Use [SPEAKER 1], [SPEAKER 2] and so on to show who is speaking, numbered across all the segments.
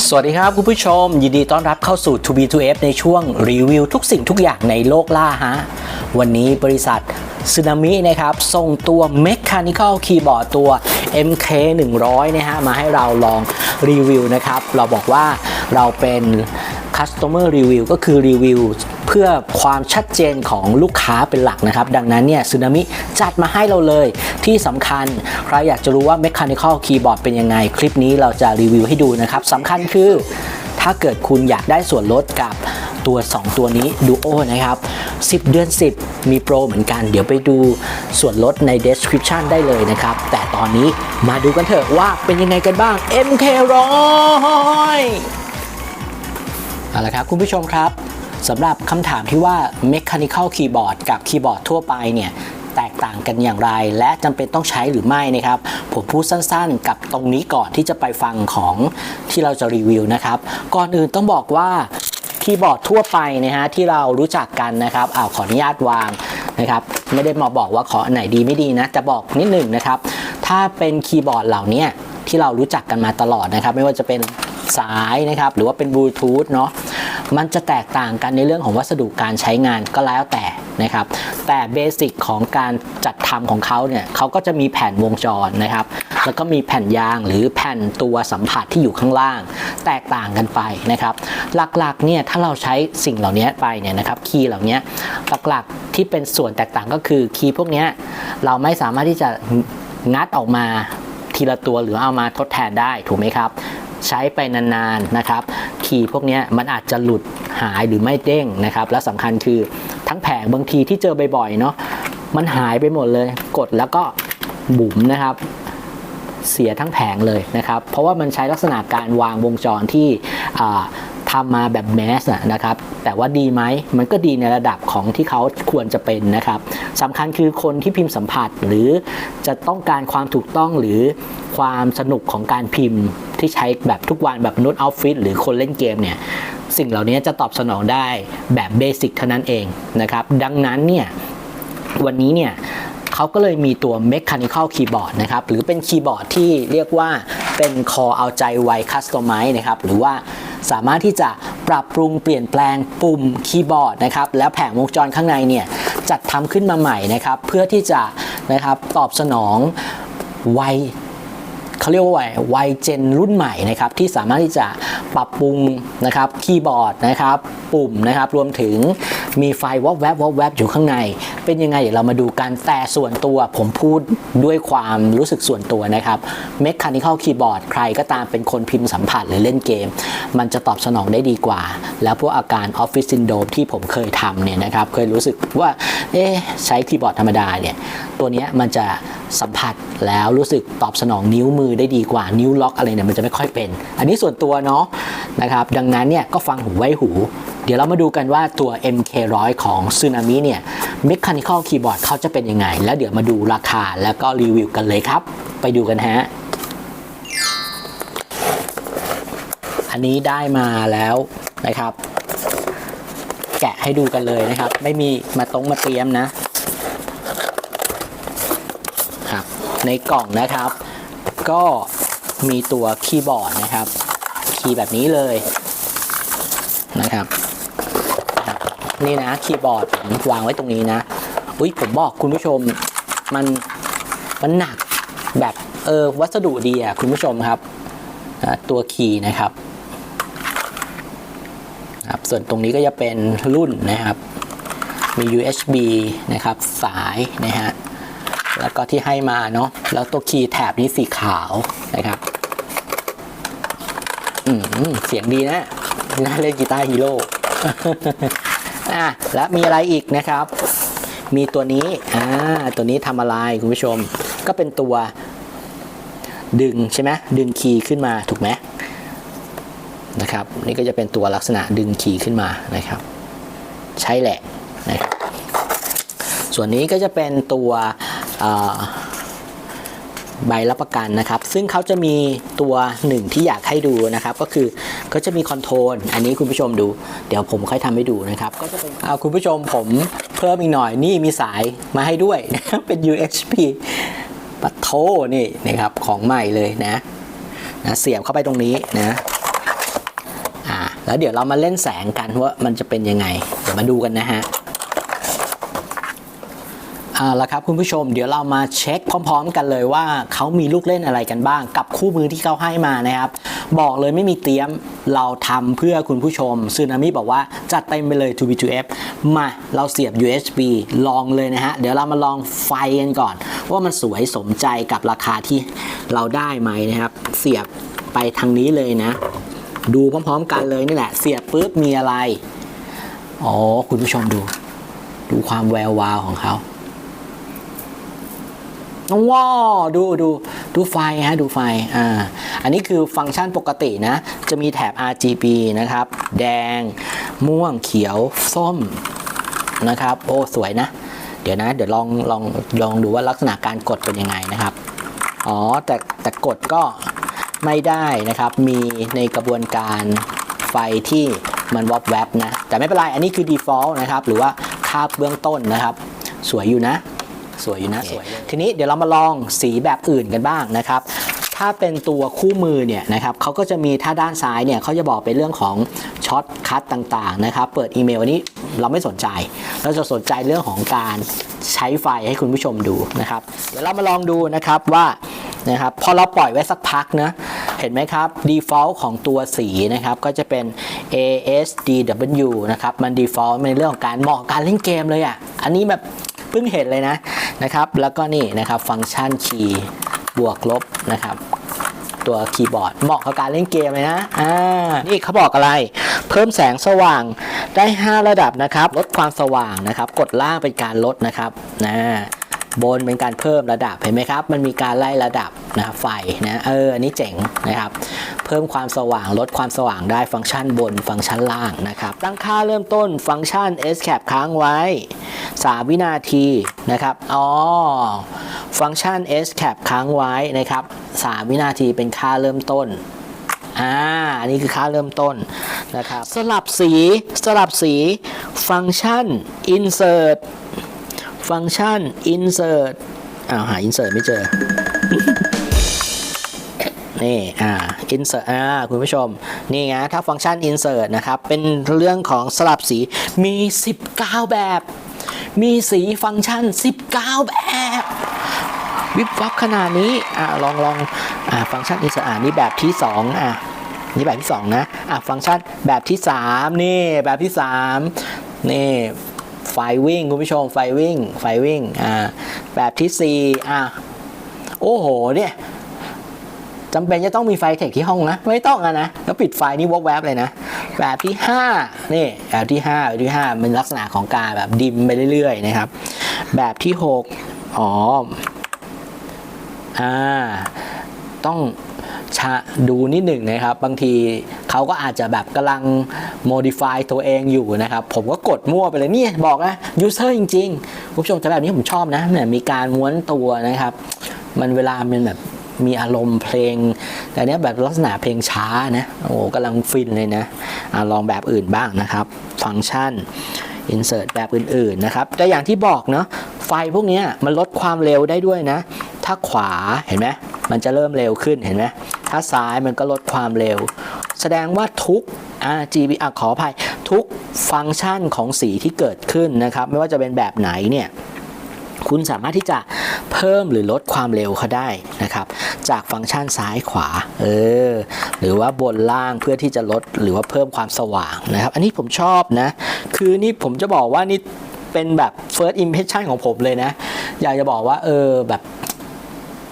[SPEAKER 1] สวัสดีครับคุณผู้ชมยินดีต้อนรับเข้าสู่ To B to F ในช่วงรีวิวทุกสิ่งทุกอย่างในโลกล่าฮะวันนี้บริษัทสึนามินะครับส่งตัว Mechanical Keyboard ตัว MK100 นะฮะมาให้เราลองรีวิวนะครับเราบอกว่าเราเป็น Customer Review ก็คือรีวิวเพื่อความชัดเจนของลูกค้าเป็นหลักนะครับดังนั้นเนี่ยสึนามิจัดมาให้เราเลยที่สำคัญใครอยากจะรู้ว่า Mechanical Keyboard เป็นยังไงคลิปนี้เราจะรีวิวให้ดูนะครับสำคัญคือถ้าเกิดคุณอยากได้ส่วนลดกับตัว2ตัวนี้ Duo นะครับ10 เดือน 10มีโปรเหมือนกันเดี๋ยวไปดูส่วนลดใน description ได้เลยนะครับแต่ตอนนี้มาดูกันเถอะว่าเป็นยังไงกันบ้าง MK100 เอาละครับคุณผู้ชมครับสำหรับคำถามที่ว่า Mechanical Keyboard กับคีย์บอร์ดทั่วไปเนี่ยแตกต่างกันอย่างไรและจำเป็นต้องใช้หรือไม่นะครับผมพูดสั้นๆกับตรงนี้ก่อนที่จะไปฟังของที่เราจะรีวิวนะครับก่อนอื่นต้องบอกว่าคีย์บอร์ดทั่วไปนะฮะที่เรารู้จักกันนะครับขออนุญาตวางนะครับไม่ได้มาบอกว่าขออันไหนดีไม่ดีนะจะบอกนิดหนึ่งนะครับถ้าเป็นคีย์บอร์ดเหล่านี้ที่เรารู้จักกันมาตลอดนะครับไม่ว่าจะเป็นสายนะครับหรือว่าเป็นบลูทูธเนาะมันจะแตกต่างกันในเรื่องของวัสดุการใช้งานก็แล้วแต่นะครับแต่เบสิกของการจัดทำของเขาเนี่ยเขาก็จะมีแผ่นวงจรนะครับแล้วก็มีแผ่นยางหรือแผ่นตัวสัมผัสที่อยู่ข้างล่างแตกต่างกันไปนะครับหลักๆเนี่ยถ้าเราใช้สิ่งเหล่านี้ไปเนี่ยนะครับคีย์เหล่านี้หลักๆที่เป็นส่วนแตกต่างก็คือคีย์พวกนี้เราไม่สามารถที่จะงัดออกมาทีละตัวหรือเอามาทดแทนได้ถูกไหมครับใช้ไปนานๆนะครับคีย์พวกนี้มันอาจจะหลุดหายหรือไม่เด้งนะครับและสำคัญคือทั้งแผงบางทีที่เจอบ่อยๆเนาะมันหายไปหมดเลยกดแล้วก็บุ๋มนะครับเสียทั้งแผงเลยนะครับเพราะว่ามันใช้ลักษณะการวางวงจรที่ทำมาแบบแมสนะครับแต่ว่าดีไหมมันก็ดีในระดับของที่เขาควรจะเป็นนะครับสำคัญคือคนที่พิมพ์สัมผัสหรือจะต้องการความถูกต้องหรือความสนุกของการพิมพ์ที่ใช้แบบทุกวันแบบนูตเอาท์ฟิตหรือคนเล่นเกมเนี่ยสิ่งเหล่านี้จะตอบสนองได้แบบเบสิกเท่านั้นเองนะครับดังนั้นเนี่ยวันนี้เนี่ยเขาก็เลยมีตัว Mechanical Keyboard นะครับหรือเป็นคีย์บอร์ดที่เรียกว่าเป็นคอเอาใจไว Customize นะครับหรือว่าสามารถที่จะปรับปรุงเปลี่ยนแปลงปุ่มคีย์บอร์ดนะครับแล้วแผงวงจรข้างในเนี่ยจัดทำขึ้นมาใหม่นะครับเพื่อที่จะนะครับตอบสนองวัยเขาเรียกว่าวัยเจนรุ่นใหม่นะครับที่สามารถที่จะปรับปรุงนะครับคีย์บอร์ดนะครับปุ่มนะครับรวมถึงมีไฟวอแวบอยู่ข้างในเป็นยังไงเดี๋ยวเรามาดูกันแต่ส่วนตัวผมพูดด้วยความรู้สึกส่วนตัวนะครับ Mechanical Keyboard ใครก็ตามเป็นคนพิมพ์สัมผัสหรือเล่นเกมมันจะตอบสนองได้ดีกว่าแล้วพวกอาการ Office Syndrome ที่ผมเคยทำเนี่ยนะครับเคยรู้สึกว่าใช้คีย์บอร์ดธรรมดาเนี่ยตัวนี้มันจะสัมผัสแล้วรู้สึกตอบสนองนิ้วมือได้ดีกว่านิ้วล็อกอะไรเนี่ยมันจะไม่ค่อยเป็นอันนี้ส่วนตัวเนาะนะครับดังนั้นเนี่ยก็ฟังหูไว้หูเดี๋ยวเรามาดูกันว่าตัว MK100 ของสึนามิเนี่ย Mechanical Keyboard เขาจะเป็นยังไงแล้วเดี๋ยวมาดูราคาแล้วก็รีวิวกันเลยครับไปดูกันฮะอันนี้ได้มาแล้วนะครับแกะให้ดูกันเลยนะครับไม่มีมาเตรียมนะครับในกล่องนะครับก็มีตัวคีย์บอร์ดนะครับคีย์แบบนี้เลยนะครับนี่นะคีย์บอร์ดผมวางไว้ตรงนี้นะผมบอกคุณผู้ชมมันหนักแบบวัสดุดีคุณผู้ชมครับตัวคีย์นะครับส่วนตรงนี้ก็จะเป็นรุ่นนะครับมี USB นะครับสายนะฮะแล้วก็ที่ให้มาเนาะแล้วตัวคีย์แถบนี้สีขาวนะครับเสียงดีนะน่าเล่นกีตาร์ฮีโร่แล้วมีอะไรอีกนะครับมีตัวนี้ตัวนี้ทำอะไรคุณผู้ชมก็เป็นตัวดึงใช่ไหมดึงคีย์ขึ้นมาถูกไหมนะครับนี่ก็จะเป็นตัวลักษณะดึงคีย์ขึ้นมานะครับใช่แหละนะครับส่วนนี้ก็จะเป็นตัวใบรับประกันนะครับซึ่งเขาจะมีตัวหนึ่งที่อยากให้ดูนะครับก็คือก็จะมีคอนโทรลอันนี้คุณผู้ชมดูเดี๋ยวผมค่อยทำให้ดูนะครับก็จะเป็นคุณผู้ชมผมเพิ่มอีกหน่อยนี่มีสายมาให้ด้วยเป็น USB ปัดโทนี่นะครับของใหม่เลยนะเสียบเข้าไปตรงนี้นะ แล้วเดี๋ยวเรามาเล่นแสงกันว่ามันจะเป็นยังไงเดี๋ยวมาดูกันนะฮะแล้วครับคุณผู้ชมเดี๋ยวเรามาเช็คพร้อมๆกันเลยว่าเขามีลูกเล่นอะไรกันบ้างกับคู่มือที่เขาให้มานะครับบอกเลยไม่มีเตรียมเราทำเพื่อคุณผู้ชมซึนามิบอกว่าจัดเต็มไปเลย 2B2F มาเราเสียบ USB ลองเลยนะฮะเดี๋ยวเรามาลองไฟกันก่อนว่ามันสวยสมใจกับราคาที่เราได้ไหมนะครับเสียบไปทางนี้เลยนะดูพร้อมๆกันเลยนี่แหละเสียบปุ๊บมีอะไรอ๋อคุณผู้ชมดูความแวววาวของเขาว้าวดูไฟฮะดูไฟอันนี้คือฟังก์ชันปกตินะจะมีแถบ RGB นะครับแดงม่วงเขียวส้มนะครับโอ้สวยนะเดี๋ยวลองดูว่าลักษณะการกดเป็นยังไงนะครับอ๋อแต่กดก็ไม่ได้นะครับมีในกระบวนการไฟที่มันวอบแวบนะแต่ไม่เป็นไรอันนี้คือ default นะครับหรือว่าค่าเบื้องต้นนะครับสวยอยู่นะสวยอยู่นะสวยทีนี้เดี๋ยวเรามาลองสีแบบอื่นกันบ้างนะครับถ้าเป็นตัวคู่มือเนี่ยนะครับเขาก็จะมีถ้าด้านซ้ายเนี่ยเขาจะบอกเป็นเรื่องของช็อตคัทต่างๆนะครับเปิดอีเมลอันนี้เราไม่สนใจเราจะสนใจเรื่องของการใช้ไฟให้คุณผู้ชมดูนะครับเดี๋ยวเรามาลองดูนะครับว่านะครับพอเราปล่อยไว้สักพักนะเห็นไหมครับ default ของตัวสีนะครับก็จะเป็น ASDW นะครับมัน default ในเรื่องของการเหมาะการเล่นเกมเลยอ่ะอันนี้แบบเพิ่งเห็นเลยนะครับแล้วก็นี่นะครับฟังก์ชันคีย์บวกลบนะครับตัวคีย์บอร์ดเหมาะกับการเล่นเกมเลยนะนี่เขาบอกอะไรเพิ่มแสงสว่างได้5ระดับนะครับลดความสว่างนะครับกดล่างเป็นการลดนะครับบนเป็นการเพิ่มระดับเห็นไหมครับมันมีการไล่ระดับนะไฟนะอันนี้เจ๋งนะครับเพิ่มความสว่างลดความสว่างได้ฟังก์ชันบนฟังก์ชันล่างนะครับตั้งค่าเริ่มต้นฟังก์ชัน Escape ค้างไว้3 วินาทีนะครับฟังก์ชัน Escape ค้างไว้นะครับ3 วินาทีเป็นค่าเริ่มต้นอันนี้คือค่าเริ่มต้นนะครับสลับสีฟังก์ชัน Insert ฟังก์ชัน insert หา insert ไม่เจอ นี่insert คุณผู้ชมนี่ไงถ้าฟังก์ชัน insert นะครับเป็นเรื่องของสลับสีมี19แบบมีสีฟังก์ชัน19แบบวิบวับขนาดนี้ลองฟังก์ชัน insert นี่แบบที่2นี่แบบที่2นะฟังก์ชันแบบที่3นี่แบบที่3นี่ไฟวิ่งคุณผู้ชมไฟวิ่งแบบที่4โอ้โหเนี่ยจำเป็นจะต้องมีไฟเทคที่ห้องนะไม่ต้องนะแล้วปิดไฟนี่วอกแวบเลยนะแบบที่5นี่แบบที่5เป็นลักษณะของการแบบดิมไปเรื่อยๆนะครับแบบที่6ต้องดูนิดหนึ่งนะครับบางทีเขาก็อาจจะแบบกำลัง modify ตัวเองอยู่นะครับผมก็กดมั่วไปเลยนี่บอกนะ user จริงๆคุณผู้ชมแต่แบบนี้ผมชอบนะเนี่ยมีการม้วนตัวนะครับมันเวลามันแบบมีอารมณ์เพลงแต่เนี้ยแบบลักษณะเพลงช้านะโอ้กำลังฟินเลยนะลองแบบอื่นบ้างนะครับฟังก์ชัน insert แบบอื่นๆนะครับแต่อย่างที่บอกเนาะไฟพวกนี้มันลดความเร็วได้ด้วยนะถ้าขวาเห็นไหมมันจะเริ่มเร็วขึ้นเห็นไหมถ้าซ้ายมันก็ลดความเร็วแสดงว่าทุกRGB ขออภัยทุกฟังก์ชันของสีที่เกิดขึ้นนะครับไม่ว่าจะเป็นแบบไหนเนี่ยคุณสามารถที่จะเพิ่มหรือลดความเร็วเขาได้นะครับจากฟังก์ชันซ้ายขวาหรือว่าบนล่างเพื่อที่จะลดหรือว่าเพิ่มความสว่างนะครับอันนี้ผมชอบนะคือนี่ผมจะบอกว่านี่เป็นแบบ first impression ของผมเลยนะอยากจะบอกว่าแบบ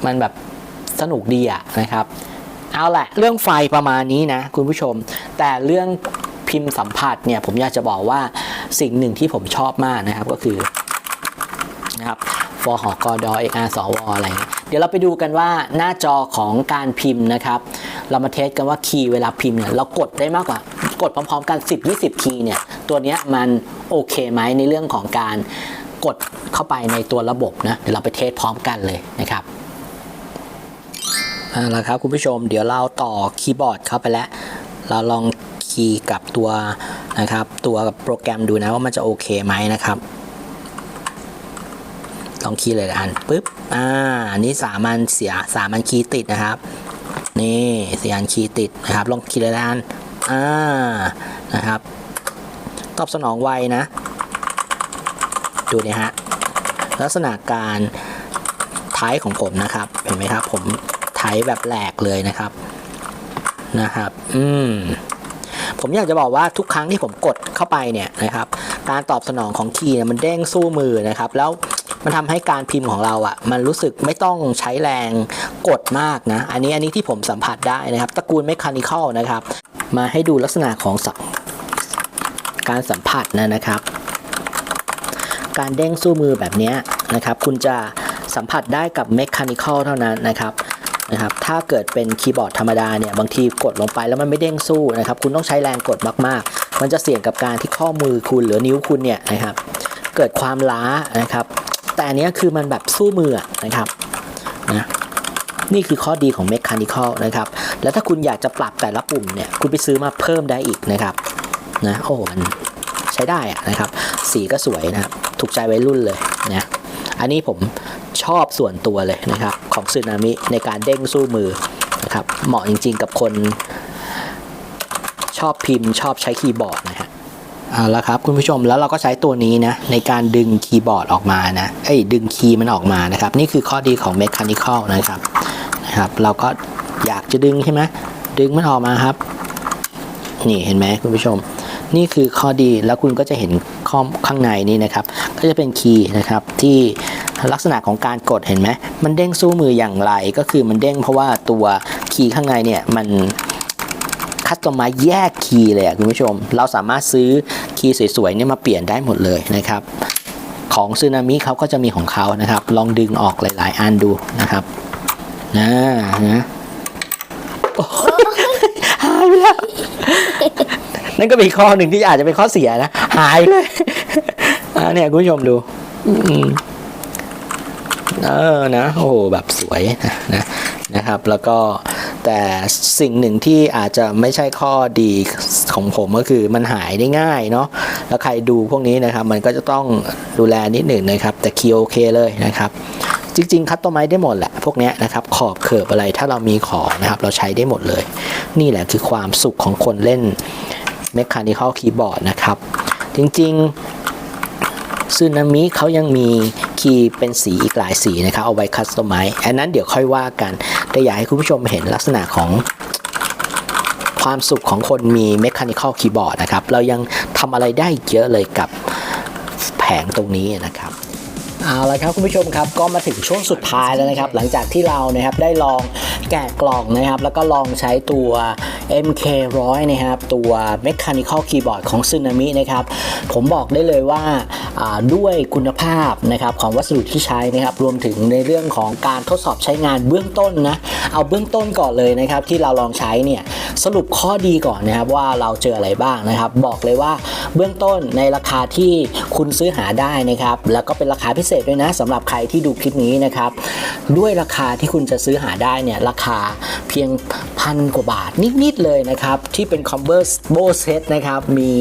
[SPEAKER 1] มันแบบสนุกดีนะครับเอาแหละเรื่องไฟประมาณนี้นะคุณผู้ชมแต่เรื่องพิมพ์สัมผัสเนี่ยผมอยากจะบอกว่าสิ่งหนึ่งที่ผมชอบมากนะครับก็คือนะครับฟหกดXR สวอะไรเดี๋ยวเราไปดูกันว่าหน้าจอของการพิมพ์นะครับเรามาเทสกันว่าคีย์เวลาพิมพ์เนี่ยเรากดได้มากกว่ากดพร้อมๆกัน 10-20 คีย์เนี่ยตัวเนี้ยมันโอเคไหมในเรื่องของการกดเข้าไปในตัวระบบนะเดี๋ยวเราไปเทสพร้อมกันเลยนะครับแล้วครับคุณผู้ชมเดี๋ยวเราต่อคีย์บอร์ดเข้าไปแล้วเราลองคีย์กับตัวนะครับตัวโปรแกรมดูนะว่ามันจะโอเคไหมนะครับลองคีย์เลยปุ๊บอันนี้3 อันคีย์ติดนะครับนี่4 อันคีย์ติดนะครับลองคีย์เลย นะครับตอบสนองไวนะดูนี่ฮะลักษณะการไทป์ของผมนะครับเห็นไหมครับผมไทป์แบบแหลกเลยนะครับผมอยากจะบอกว่าทุกครั้งที่ผมกดเข้าไปเนี่ยนะครับการตอบสนองของคีย์เนี่ยมันเด้งสู้มือนะครับแล้วมันทำให้การพิมพ์ของเราอ่ะมันรู้สึกไม่ต้องใช้แรงกดมากนะอันนี้ที่ผมสัมผัสได้นะครับตระกูล Mechanical นะครับมาให้ดูลักษณะของการสัมผัสนะครับการเด้งสู้มือแบบนี้นะครับคุณจะสัมผัสได้กับ Mechanical เท่านั้นนะครับถ้าเกิดเป็นคีย์บอร์ดธรรมดาเนี่ยบางทีกดลงไปแล้วมันไม่เด้งสู้นะครับคุณต้องใช้แรงกดมากๆมันจะเสี่ยงกับการที่ข้อมือคุณหรือนิ้วคุณเนี่ยนะครับเกิดความล้านะครับแต่อันนี้คือมันแบบสู้มือนะครับนี่คือข้อดีของ Mechanical นะครับแล้วถ้าคุณอยากจะปรับแต่ละปุ่มเนี่ยคุณไปซื้อมาเพิ่มได้อีกนะครับโอ้มันใช้ได้นะครับสีก็สวยนะครับถูกใจวัยรุ่นเลยนะอันนี้ผมชอบส่วนตัวเลยนะครับของสึนามิในการเด้งสู้มือนะครับเหมาะจริงๆกับคนชอบพิมพ์ชอบใช้คีย์บอร์ดนะฮะเอาละครับคุณผู้ชมแล้วเราก็ใช้ตัวนี้นะในการดึงคีย์บอร์ดออกมานะดึงคีย์มันออกมานะครับนี่คือข้อดีของ Mechanical นะครับเราก็อยากจะดึงใช่ไหมดึงมันออกมาครับนี่เห็นไหมคุณผู้ชมนี่คือข้อดีแล้วคุณก็จะเห็นข้างในนี้นะครับก็จะเป็นคีย์นะครับที่ลักษณะของการกดเห็นไหมมันเด้งสู้มืออย่างไรก็คือมันเด้งเพราะว่าตัวคีย์ข้างในเนี่ยมันคัสตอมไมซ์แยกคีย์เลยคุณผู้ชมเราสามารถซื้อคีย์สวยๆเนี่ยมาเปลี่ยนได้หมดเลยนะครับของสึนามิเขาก็จะมีของเขานะครับลองดึงออกหลายๆอันดูนะครับนะหายไปแล้วนั่นก็เป็นข้อหนึ่งที่อาจจะเป็นข้อเสียนะหายเลยเนี่ยคุณผู้ชมดูนะโอ้โหแบบสวยนะครับแล้วก็แต่สิ่งหนึ่งที่อาจจะไม่ใช่ข้อดีของผมก็คือมันหายได้ง่ายเนาะแล้วใครดูพวกนี้นะครับมันก็จะต้องดูแลนิดหนึ่งนะครับแต่คีย์โอเคเลยนะครับจริงๆคัสตอมไมซ์ได้หมดแหละพวกนี้นะครับขอบเขิบอะไรถ้าเรามีของนะครับเราใช้ได้หมดเลยนี่แหละคือความสุขของคนเล่น Mechanical Keyboard นะครับจริงๆสึนามิเขายังมีคีย์เป็นสีอีกหลายสีนะครับเอาไว้คัสตอมไมซ์อันนั้นเดี๋ยวค่อยว่ากันแต่อยากให้คุณผู้ชมเห็นลักษณะของความสุขของคนมี Mechanical Keyboard นะครับเรายังทำอะไรได้เยอะเลยกับแผงตรงนี้นะครับเอาละครับคุณผู้ชมครับก็มาถึงช่วงสุดท้ายแล้วนะครับหลังจากที่เรานะครับได้ลองแกะกล่องนะครับแล้วก็ลองใช้ตัว MK100 นะครับตัว Mechanical Keyboard ของสึนามินะครับผมบอกได้เลยว่าด้วยคุณภาพนะครับของวัสดุที่ใช้นะครับรวมถึงในเรื่องของการทดสอบใช้งานเบื้องต้นนะเอาเบื้องต้นก่อนเลยนะครับที่เราลองใช้เนี่ยสรุปข้อดีก่อนนะครับว่าเราเจออะไรบ้างนะครับบอกเลยว่าเบื้องต้นในราคาที่คุณซื้อหาได้นะครับแล้วก็เป็นราคาพิเศษด้วยนะสำหรับใครที่ดูคลิปนี้นะครับด้วยราคาที่คุณจะซื้อหาได้เนี่ยราคาเพียง1,000 กว่าบาทนิดๆเลยนะครับที่เป็นคอมโบเซตนะครับมี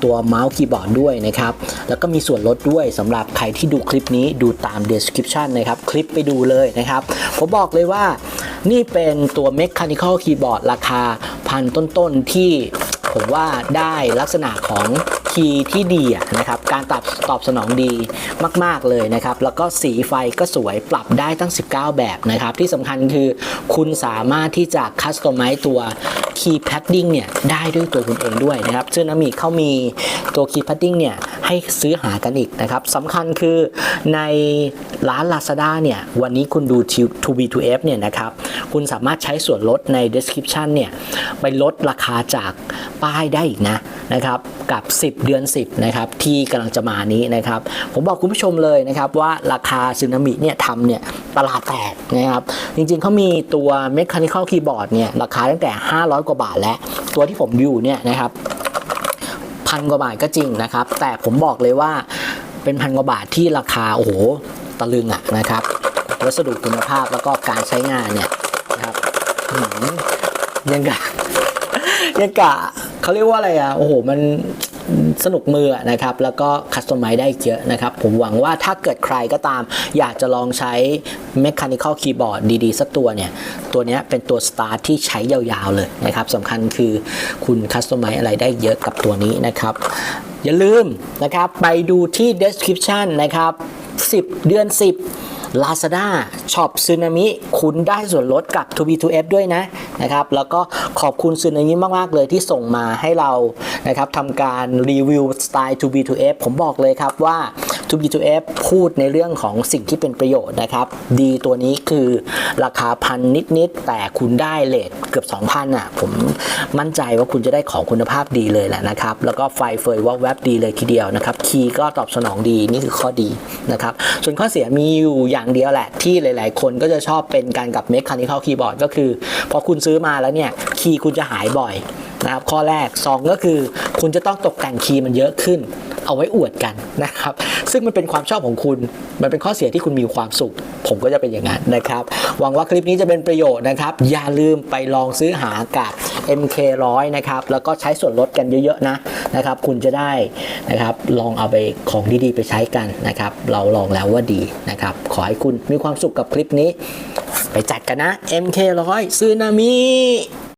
[SPEAKER 1] ตัวเมาส์คีย์บอร์ดด้วยนะครับแล้วก็มีส่วนลดด้วยสำหรับใครที่ดูคลิปนี้ดูตาม description นะครับคลิปไปดูเลยนะครับผมบอกเลยว่านี่เป็นตัว Mechanical Keyboard ราคา1,000 ต้นๆที่ผมว่าได้ลักษณะของคีย์ที่ดีนะครับการตอบสนองดีมากๆเลยนะครับแล้วก็สีไฟก็สวยปรับได้ตั้ง19แบบนะครับที่สำคัญคือคุณสามารถที่จะคัสตอมไมซ์ตัวคีย์แพดดิ้งเนี่ยได้ด้วยตัวคุณเองด้วยนะครับซึ่งนามิเขามีตัวคีย์แพดดิ้งเนี่ยให้ซื้อหากันอีกนะครับสำคัญคือในร้าน Lazada เนี่ยวันนี้คุณดู 2B2F เนี่ยนะครับคุณสามารถใช้ส่วนลดใน description เนี่ยไปลดราคาจากป้ายได้อีกนะครับกับ10 เดือน 10นะครับที่กำลังจะมานี้นะครับผมบอกคุณผู้ชมเลยนะครับว่าราคาสึนามิเนี่ยทำเนี่ยตลาดแตกนะครับจริงๆเขามีตัว Mechanical Keyboard เนี่ยราคาตั้งแต่500 กว่าบาทและตัวที่ผมอยู่เนี่ยนะครับ1,000 กว่าบาทก็จริงนะครับแต่ผมบอกเลยว่าเป็น1,000 กว่าบาทที่ราคาโอ้โหตะลึงนะครับวัสดุคุณภาพแล้วก็การใช้งานเนี่ยนะครับยังกะเขาเรียกว่าอะไรโอ้โหมัน สนุกมือนะครับแล้วก็คัสตอมไมซ์ได้เยอะนะครับผมหวังว่าถ้าเกิดใครก็ตามอยากจะลองใช้ Mechanical Keyboard ดีๆสักตัวเนี่ยตัวนี้เป็นตัว Start ที่ใช้ยาวๆเลยนะครับสำคัญคือคุณคัสตอมไมซ์อะไรได้เยอะกับตัวนี้นะครับอย่าลืมนะครับไปดูที่ description นะครับ10 เดือน 10 Lazada Shop Tsunami คุณได้ส่วนลดกับ 2B2F ด้วยนะครับแล้วก็ขอบคุณ Tsunami มากๆเลยที่ส่งมาให้เรานะครับทำการรีวิวสไตล์ 2B2F ผมบอกเลยครับว่า 2B2F พูดในเรื่องของสิ่งที่เป็นประโยชน์นะครับดีตัวนี้คือราคาพันนิดๆแต่คุณได้เรทเกือบ 2,000 ผมมั่นใจว่าคุณจะได้ของคุณภาพดีเลยแหละนะครับแล้วก็ไฟเฟยวอกแวบดีเลยทีเดียวนะครับคีย์ก็ตอบสนองดีนี่คือข้อดีนะครับส่วนข้อเสียมีอยู่อย่างเดียวแหละที่หลายๆคนก็จะชอบเป็นการกับ Mechanical Keyboard ก็คือพอคุณซื้อมาแล้วเนี่ยคีย์คุณจะหายบ่อยนะครับข้อแรก2ก็คือคุณจะต้องตกแต่งคีย์มันเยอะขึ้นเอาไว้อวดกันนะครับซึ่งมันเป็นความชอบของคุณมันเป็นข้อเสียที่คุณมีความสุขผมก็จะเป็นอย่างนั้นนะครับหวังว่าคลิปนี้จะเป็นประโยชน์นะครับอย่าลืมไปลองซื้อหากับ MK100 นะครับแล้วก็ใช้ส่วนลดกันเยอะๆนะครับคุณจะได้นะครับลองเอาไปของดีๆไปใช้กันนะครับเราลองแล้วว่าดีนะครับขอให้คุณมีความสุขกับคลิปนี้ไปจัดกันนะ MK100 ซึนามิ